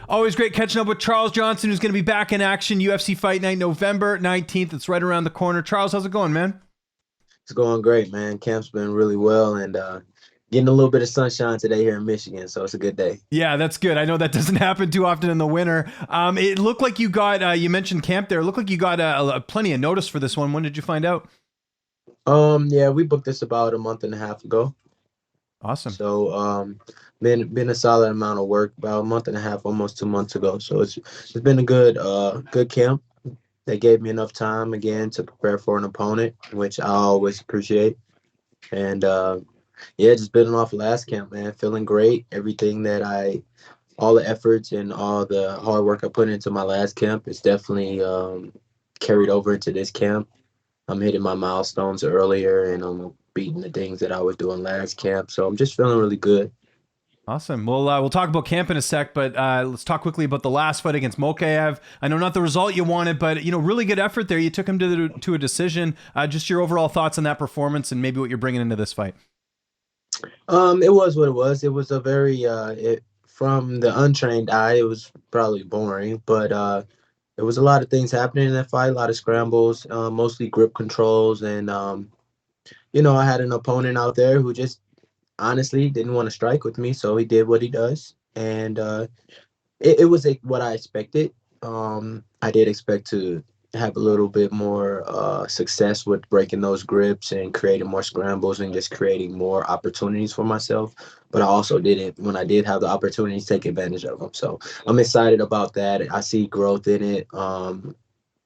Always great catching up with Charles Johnson, who's going to be back in action. UFC Fight Night, November 19th. It's right around the corner. Charles, how's it going, man? It's going great, man. Camp's been really well and getting a little bit of sunshine today here in Michigan, so it's a good day. Yeah, that's good. I know that doesn't happen too often in the winter. It looked like you got, you mentioned camp there. It looked like you got plenty of notice for this one. When did you find out? Yeah, we booked this about a month and a half ago. Awesome. So been a solid amount of work about a month and a half, almost 2 months ago. So it's been a good camp. They gave me enough time again to prepare for an opponent, which I always appreciate. And yeah, just building off last camp, man. Feeling great. Everything that all the efforts and all the hard work I put into my last camp is definitely carried over into this camp. I'm hitting my milestones earlier and I'm beating the things that I was doing last camp. So I'm just feeling really good. Awesome. Well, we'll talk about camp in a sec, but let's talk quickly about the last fight against Mokaev. I know not the result you wanted, but really good effort there. You took him to a decision. Just your overall thoughts on that performance and maybe what you're bringing into this fight. It was what it was. It was a very from the untrained eye, it was probably boring, but there was a lot of things happening in that fight, a lot of scrambles, mostly grip controls, and I had an opponent out there who just honestly didn't want to strike with me, so he did what he does, and it was what I expected. I did expect to have a little bit more success with breaking those grips and creating more scrambles and just creating more opportunities for myself. But I also didn't, when I did have the opportunities, take advantage of them. So I'm excited about that. I see growth in it.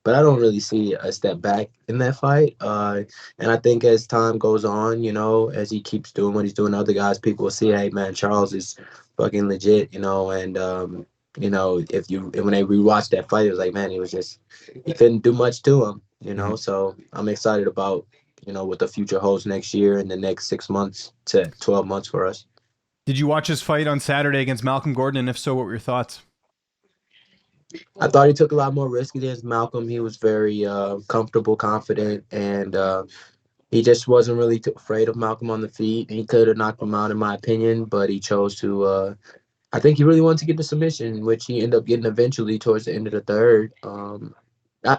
But I don't really see a step back in that fight. And I think as time goes on, as he keeps doing what he's doing, other guys, people will see, hey, man, Charles is fucking legit, and if you when they rewatched that fight, it was like, man, he couldn't do much to him. Mhm. So I'm excited about what the future holds next year and the next 6 months to 12 months for us. Did you watch his fight on Saturday against Malcolm Gordon? And if so, what were your thoughts? I thought he took a lot more risk against Malcolm. He was very comfortable, confident, and he just wasn't really too afraid of Malcolm on the feet. He could have knocked him out, in my opinion, but he chose to. I think he really wanted to get the submission, which he ended up getting eventually towards the end of the third.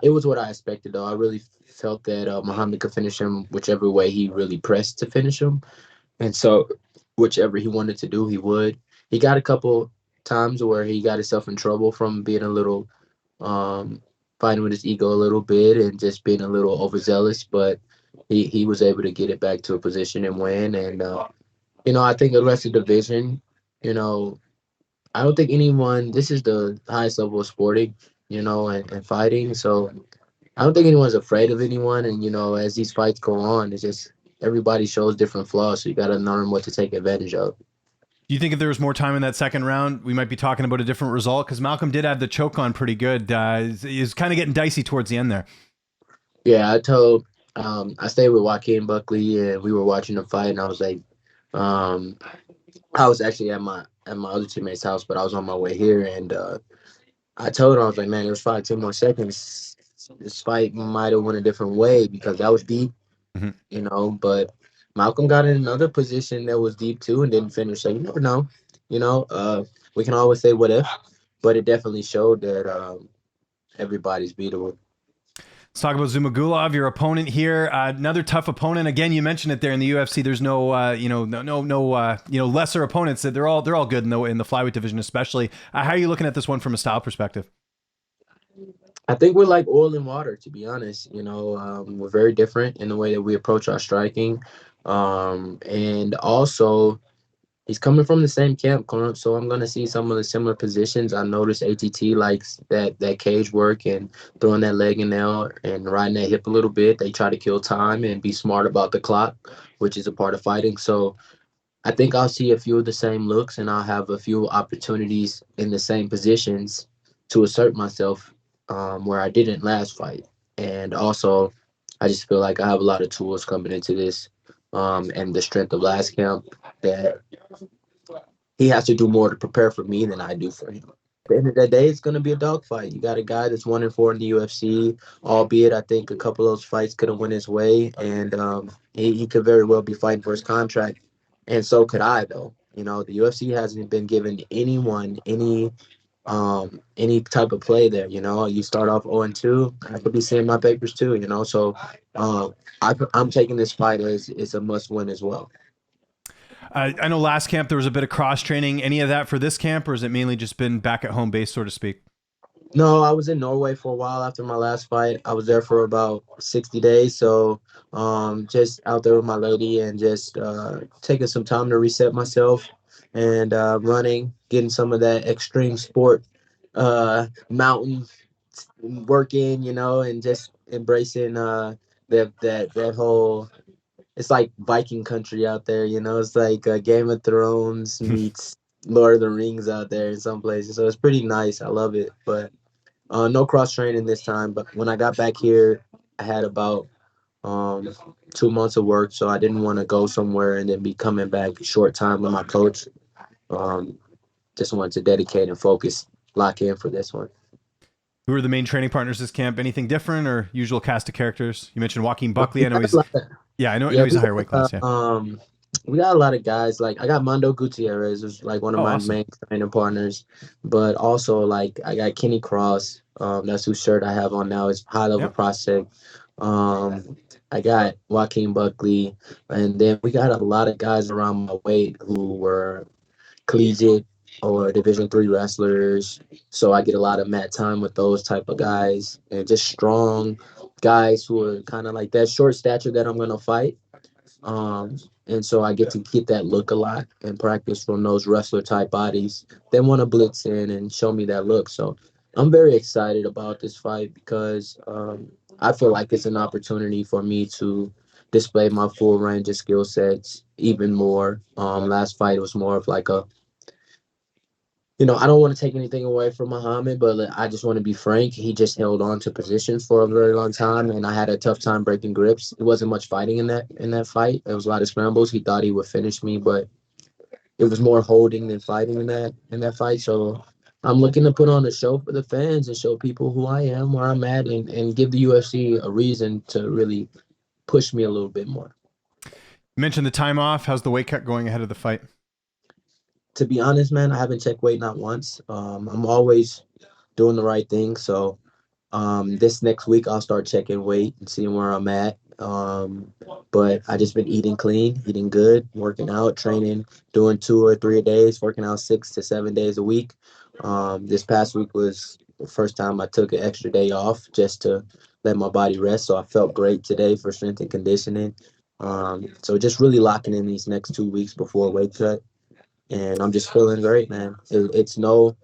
It was what I expected, though. I really felt that Muhammad could finish him whichever way he really pressed to finish him, and so whichever he wanted to do, he would. He got a couple times where he got himself in trouble from being a little um, fighting with his ego a little bit and just being a little overzealous, but he was able to get it back to a position and win. And I think the rest of the division, you know, I don't think anyone. This is the highest level of sporting, and fighting. So I don't think anyone's afraid of anyone. And as these fights go on, it's just everybody shows different flaws, so you got to learn what to take advantage of. Do you think if there was more time in that second round, we might be talking about a different result? Because Malcolm did have the choke on pretty good. He was kind of getting dicey towards the end there. Yeah, I stayed with Joaquin Buckley and we were watching the fight, and I was like, um, I was actually at my other teammate's house, but I was on my way here, and I told him, I was like, man, it was 5, 10 more seconds. This fight might have went a different way because that was deep, Mhm. But Malcolm got in another position that was deep too and didn't finish. So you never know, we can always say what if, but it definitely showed that everybody's beatable. Let's talk about Zhumagulov, your opponent here. Another tough opponent. Again, you mentioned it there in the UFC. There's no, lesser opponents. They're all good in the flyweight division, especially. How are you looking at this one from a style perspective? I think we're like oil and water, to be honest. We're very different in the way that we approach our striking. And also, he's coming from the same camp, so I'm gonna see some of the similar positions. I noticed ATT likes that cage work and throwing that leg in there and riding that hip a little bit. They try to kill time and be smart about the clock, which is a part of fighting. So I think I'll see a few of the same looks, and I'll have a few opportunities in the same positions to assert myself where I didn't last fight. And also, I just feel like I have a lot of tools coming into this, and the strength of last camp that he has to do more to prepare for me than I do for him. At the end of the day, it's going to be a dogfight. You got a guy that's 1-4 in the UFC, albeit I think a couple of those fights could have went his way, and he could very well be fighting for his contract, and so could I, though. The UFC hasn't been giving anyone any. any type of play there. You know, you start off 0-2. I could be seeing my papers too. You know, so I'm taking this fight as it's a must win as well. I know last camp there was a bit of cross training. Any of that for this camp, or has it mainly just been back at home base, so to speak? No, I was in Norway for a while after my last fight. I was there for about 60 days. So just out there with my lady and just taking some time to reset myself and running, getting some of that extreme sport mountain work in, you know, and just embracing that whole it's like Viking country out there, you know. It's like Game of Thrones meets Lord of the Rings out there in some places. So it's pretty nice. I love it. But no cross training this time, but when I got back here, I had about um, 2 months of work, so I didn't want to go somewhere and then be coming back short time with my coach. Um, just wanted to dedicate and focus, lock in for this one. Who are the main training partners this camp? Anything different or usual cast of characters? You mentioned Joaquin Buckley. We I know got he's a lot of, yeah, I yeah, know he's a higher weight class. Yeah. we got a lot of guys. Like I got Mando Gutierrez, who's like one of Oh, my awesome. main training partners, but also like I got Kenny Cross. That's whose shirt I have on now. It's high level Yep. prospect. I got Joaquin Buckley, and then we got a lot of guys around my weight who were collegiate or Division 3 wrestlers. So I get a lot of mat time with those type of guys, and just strong guys who are kind of like that short stature that I'm gonna fight. Um, and so I get to get that look a lot and practice from those wrestler type bodies. They want to blitz in and show me that look. So I'm very excited about this fight because I feel like it's an opportunity for me to display my full range of skill sets even more. Last fight was more of like a I don't want to take anything away from Muhammad, but like, I just want to be frank. He just held on to positions for a very long time, and I had a tough time breaking grips. It wasn't much fighting in that fight. There was a lot of scrambles. He thought he would finish me, but it was more holding than fighting in that fight. So I'm looking to put on a show for the fans and show people who I am, where I'm at, and give the UFC a reason to really push me a little bit more. You mentioned the time off. How's the weight cut going ahead of the fight? To be honest, man, I haven't checked weight not once. I'm always doing the right thing, so this next week I'll start checking weight and seeing where I'm at. But I just been eating clean, eating good, working out, training, doing 2 or 3 days, working out 6 to 7 days a week. This past week was the first time I took an extra day off just to let my body rest. So I felt great today for strength and conditioning. So just really locking in these next 2 weeks before weight cut, and I'm just feeling great, man. There's no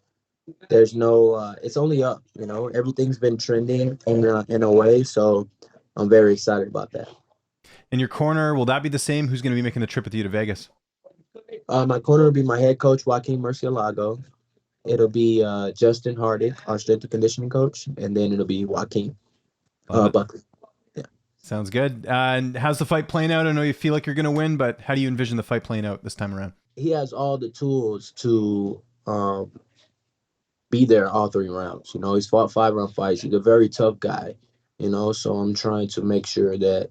it's only up, everything's been trending in a way, so I'm very excited about that. In your corner, will that be the same? Who's going to be making the trip with you to Vegas? My corner will be my head coach Joaquin Murcielago. It'll be Justin Hardick, our strength and conditioning coach, and then it'll be Joaquin Love it. Buckley. Yeah. Sounds good. And how's the fight playing out? I know you feel like you're going to win, but how do you envision the fight playing out this time around? He has all the tools to be there all 3 rounds. He's fought 5 round fights. He's a very tough guy. So I'm trying to make sure that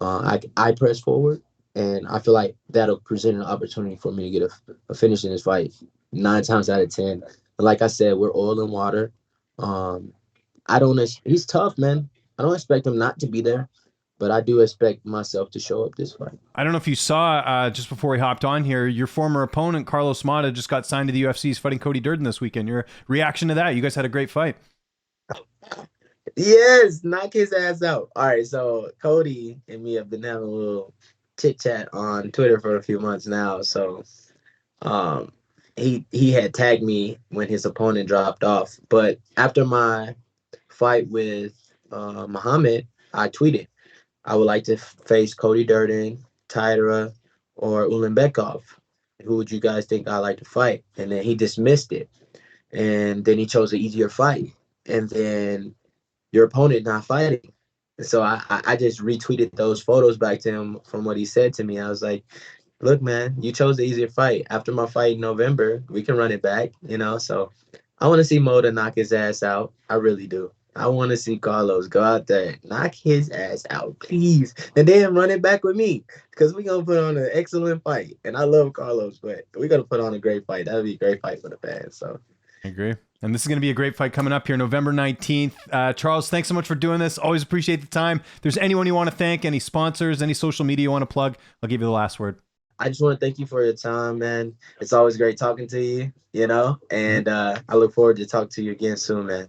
I press forward, and I feel like that'll present an opportunity for me to get a finish in this fight 9 times out of 10. And like I said, we're oil and water. Um, I don't. He's tough, man. I don't expect him not to be there, but I do expect myself to show up this fight. I don't know if you saw just before we hopped on here, your former opponent, Carlos Mata, just got signed to the UFC. He's fighting Cody Durden this weekend. Your reaction to that? You guys had a great fight. Yes, knock his ass out. All right, so Cody and me have been having a little chit chat on Twitter for a few months now. So um he had tagged me when his opponent dropped off. But after my fight with Muhammad, I tweeted I would like to face Cody Durden, Tyra, or Ulanbekov. Who would you guys think I'd like to fight? And then he dismissed it. And then he chose an easier fight. And then your opponent not fighting. So I just retweeted those photos back to him from what he said to me. I was like, look, man, you chose the easier fight. After my fight in November, we can run it back. So I want to see Moda knock his ass out. I really do. I want to see Carlos go out there, knock his ass out, please. And then run it back with me because we're going to put on an excellent fight. And I love Carlos, but we're going to put on a great fight. That would be a great fight for the fans. So I agree. And this is going to be a great fight coming up here November 19th. Charles, thanks so much for doing this. Always appreciate the time. If there's anyone you want to thank, any sponsors, any social media you want to plug, I'll give you the last word. I just want to thank you for your time, man. It's always great talking to you, and I look forward to talking to you again soon, man.